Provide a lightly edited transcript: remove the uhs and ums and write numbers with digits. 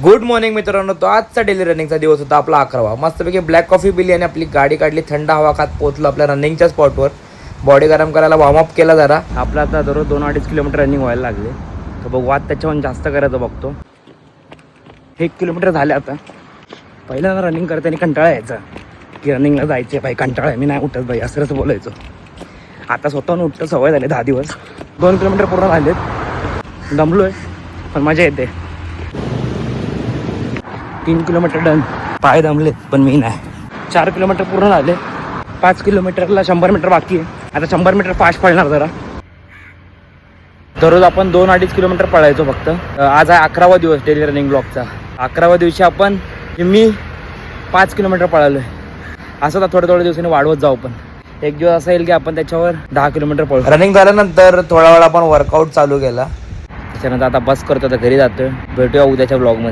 Good morning मित्रांनो. तो आजचा डेली रनिंगचा दिवस होता आपला 11वा. मस्तपैकी ब्लॅक कॉफी पिली आणि आपली गाडी काढली, थंड हवा खात पोहोचलो आपल्या रनिंगच्या स्पॉटवर. बॉडी गरम करायला वॉर्मअप केला जरा. आपला आता दररोज 2-2.5 किलोमीटर रनिंग व्हायला लागले. तर बघू आज त्याच्याहून जास्त करायचं बघतो. 1 किलोमीटर झाले आता. पहिल्यांदा रनिंग करताना कंटाळा यायचा की रनिंगला जायचे बाई, कंटाळा आहे, मी नाही उठत बाई, असंच बोलायचो. आता स्वतःहून उठतं सवय झाली 10 दिवस. 2 किलोमीटर पूर्ण झालेत. दमलो आहे पण मजा येते. 3 किलोमीटर डन. पाय दमलेत पण मी नाही. 4 किलोमीटर पूर्ण झाले. 5 किलोमीटरला 100 मीटर बाकी आहे. आता 100 मीटर फास्ट पळणार जरा. दररोज आपण 2-2.5 किलोमीटर पळायचो फक्त. आज आहे 11वा दिवस डेली रनिंग ब्लॉगचा. 11व्या दिवशी आपण मी 5 किलोमीटर पळालो आहे. असं तर थोड्या दिवसांनी वाढवत जाऊ. पण एक दिवस असा येईल की आपण त्याच्यावर 10 किलोमीटर पळू. रनिंग झाल्यानंतर थोडा वेळ आपण वर्कआउट चालू केला. त्याच्यानंतर आता बस करतो, तर घरी जातो. भेटूया उद्याच्या ब्लॉगमध्ये.